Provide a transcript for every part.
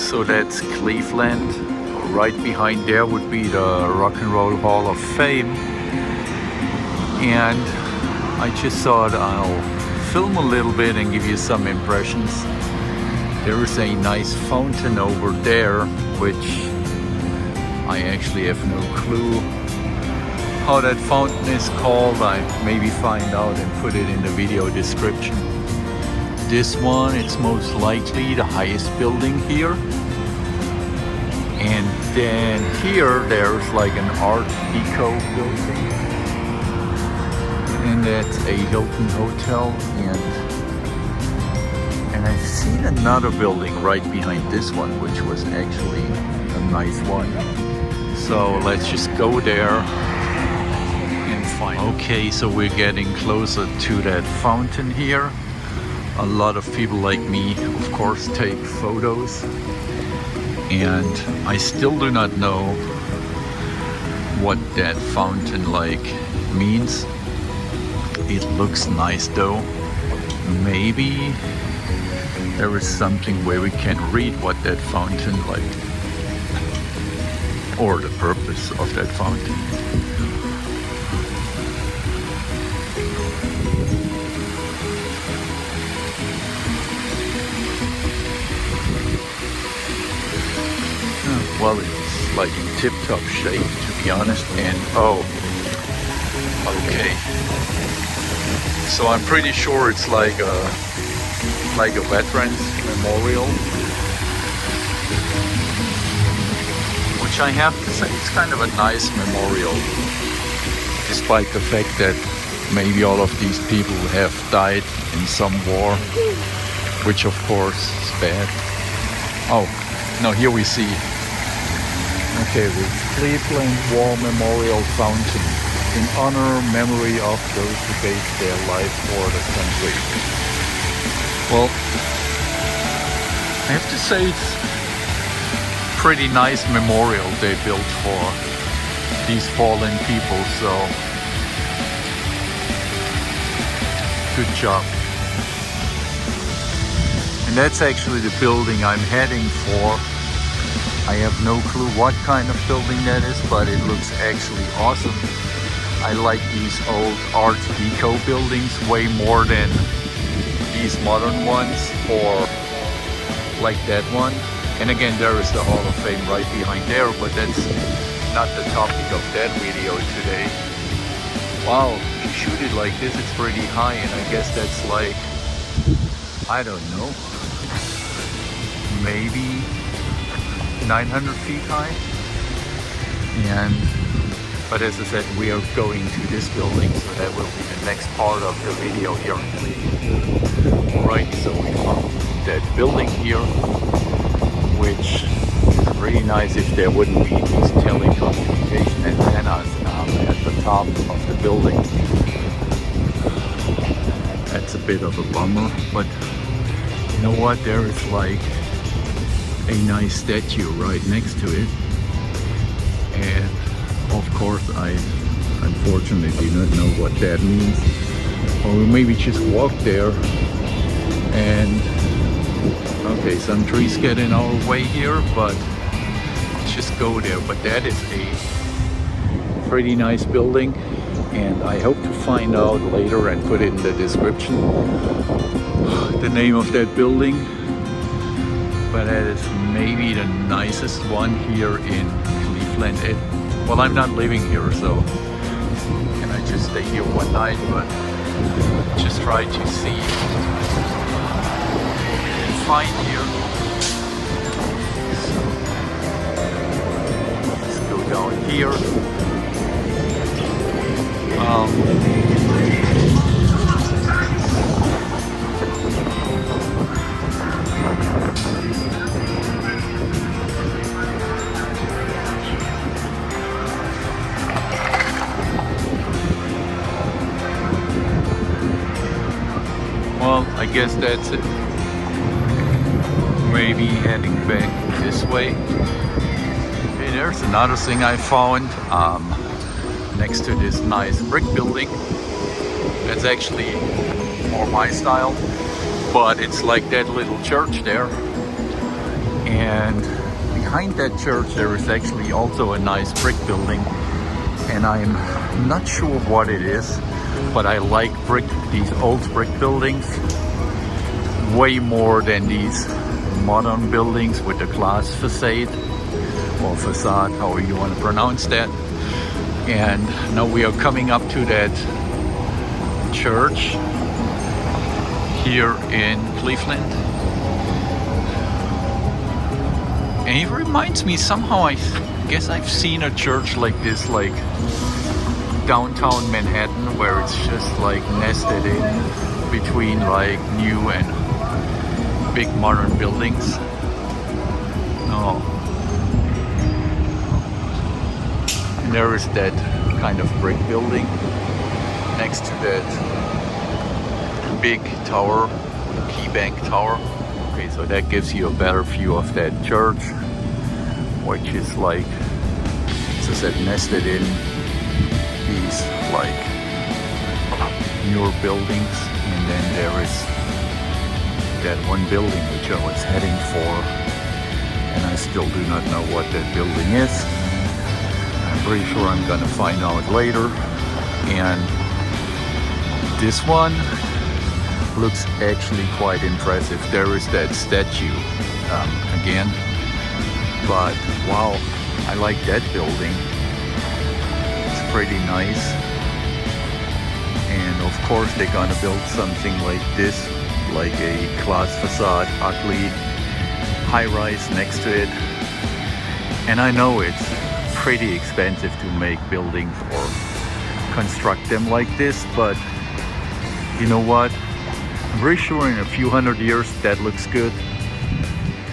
So that's Cleveland. Right behind there would be the Rock and Roll Hall of Fame. And I just thought I'll film a little bit and give you some impressions. There is a nice fountain over there, which I actually have no clue how that fountain is called. I maybe find out and put it in the video description. This one, it's most likely the highest building here. And then here, there's like an Art Deco building. And that's a Hilton Hotel. And I've seen another building right behind this one, which was actually a nice one. So let's just go there and find. Okay, so we're getting closer to that fountain here. A lot of people like me, of course, take photos. And I still do not know what that fountain like means. It looks nice though. Maybe there is something where we can read what that fountain like, or the purpose of that fountain. Well, it's like in tip-top shape, to be honest. And oh, okay. So I'm pretty sure it's like a veterans memorial, which I have to say it's kind of a nice memorial, despite the fact that maybe all of these people have died in some war, which of course is bad. Oh, no, here we see. Okay, the Cleveland War Memorial Fountain in honor, memory of those who gave their life for the country. Well, I have to say it's a pretty nice memorial they built for these fallen people, so good job. And that's actually the building I'm heading for. I have no clue what kind of building that is, but it looks actually awesome. I like these old Art Deco buildings way more than these modern ones, or like that one. And again, there is the Hall of Fame right behind there, but that's not the topic of that video today. Wow, if you shoot it like this, it's pretty high, and I guess that's like, I don't know, maybe 900 feet high. But as I said, we are going to this building, so that will be the next part of the video here. Alright, so we found that building here, which is pretty nice if there wouldn't be these telecommunication antennas at the top of the building. That's a bit of a bummer, but you know what, there is like a nice statue right next to it, and of course I unfortunately do not know what that means, or maybe just walk there. And okay, some trees get in our way here, but let's just go there. But that is a pretty nice building, and I hope to find out later and put it in the description the name of that building. But that is maybe the nicest one here in Cleveland. Well, I'm not living here, so can I just stay here one night, but just try to see and find here. So let's go down here. Well, I guess that's it. Maybe heading back this way. Okay, there's another thing I found next to this nice brick building. That's actually more my style, but it's like that little church there. And behind that church there is actually also a nice brick building, and I'm not sure what it is, but I like these old brick buildings way more than these modern buildings with the glass facade or facade, however you want to pronounce that. And now we are coming up to that church here in Cleveland, and it reminds me somehow, I guess I've seen a church like this, like downtown Manhattan, where it's just like nested in between like new and big modern buildings. Oh. And there is that kind of brick building next to that big tower, the Key Bank Tower. Okay, so that gives you a better view of that church, which is like, as I said, nested in these like newer buildings. And then there is that one building which I was heading for, and I still do not know what that building is. I'm pretty sure I'm gonna find out later. And this one looks actually quite impressive. There is that statue again, but wow, I like that building. It's pretty nice. And of course they're gonna build something like this, like a glass facade, ugly high-rise next to it. And I know it's pretty expensive to make buildings or construct them like this, but you know what? I'm pretty sure in a few hundred years that looks good.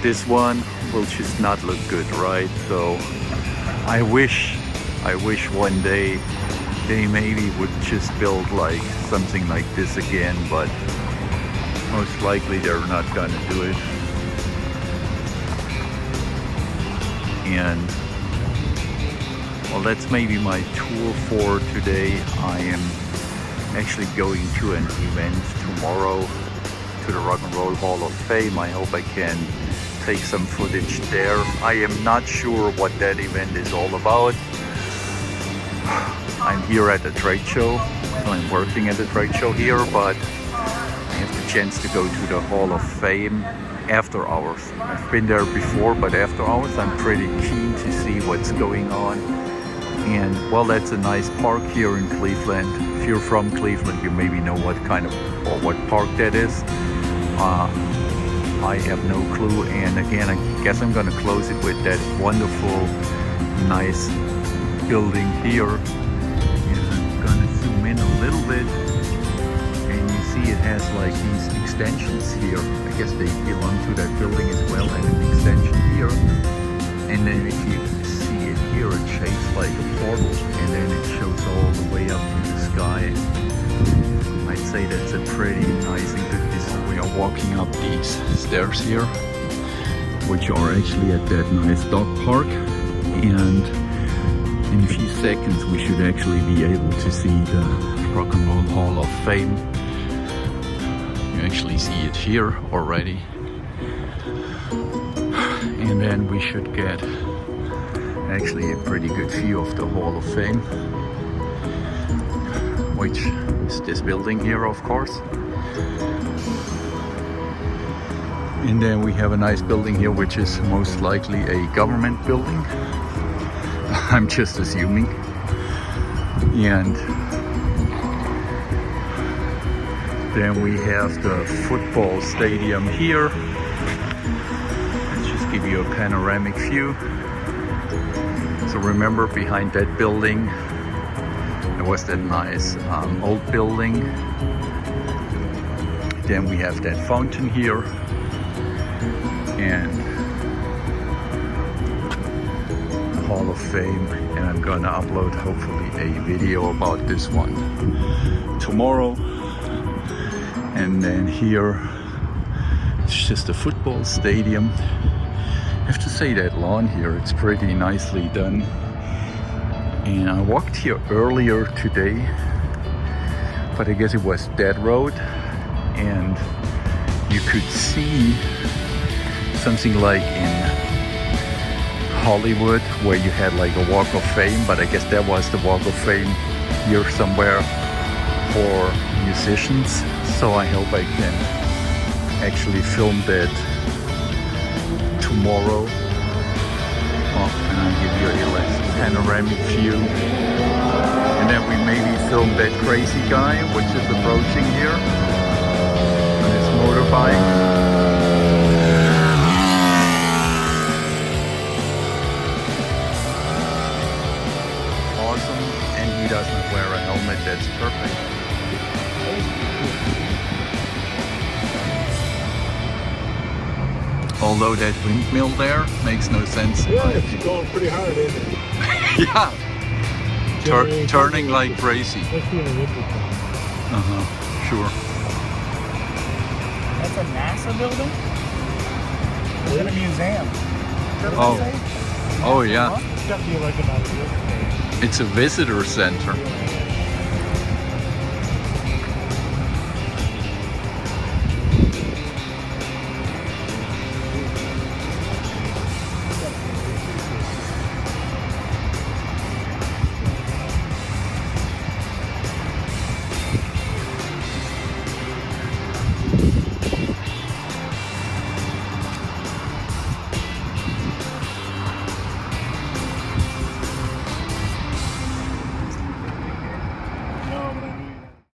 This one will just not look good, right? So I wish one day they maybe would just build like something like this again, but most likely they're not gonna do it. And well, that's maybe my tour for today. I am actually going to an event tomorrow to the Rock and Roll Hall of Fame. I hope I can take some footage there. I am not sure what that event is all about. I'm here at the trade show. I'm working at the trade show here, but I have the chance to go to the Hall of Fame after hours. I've been there before, but after hours I'm pretty keen to see what's going on. And well, that's a nice park here in Cleveland. If you're from Cleveland, you maybe know what kind of, or what park that is. I have no clue. And again, I guess I'm gonna close it with that wonderful, nice building here. And I'm gonna zoom in a little bit. And you see it has like these extensions here. I guess they belong to that building as well, and an extension here. And then if you see it here, it shapes like a portal, and then it shows all the way up to the sky. I'd say that's a pretty nice and good design. We are walking up these stairs here, which are actually at that nice dog park. And in a few seconds we should actually be able to see the Rock and Roll Hall of Fame. You actually see it here already. And then we should get actually a pretty good view of the Hall of Fame, which is this building here, of course. And then we have a nice building here, which is most likely a government building. I'm just assuming. And then we have the football stadium here. Let's just give you a panoramic view. So remember, behind that building there was that nice old building. Then we have that fountain here, and the Hall of Fame. And I'm gonna upload hopefully a video about this one tomorrow. And then here it's just a football stadium. I have to say that lawn here, it's pretty nicely done. And I walked here earlier today, but I guess it was dead road, and you could see something like in Hollywood where you had like a Walk of Fame, but I guess that was the Walk of Fame here somewhere for musicians. So I hope I can actually film that tomorrow. Oh, and I'll give you a less panoramic view. And then we maybe film that crazy guy which is approaching here on his motorbike. He doesn't wear a helmet, that's perfect. Although that windmill there makes no sense. Yeah, it's going pretty hard, isn't it? Yeah. Turning like crazy. Especially in the wintertime. Sure. That's a NASA building? Is it a museum? Oh. Oh yeah. It's got to be like about this. It's a visitor center.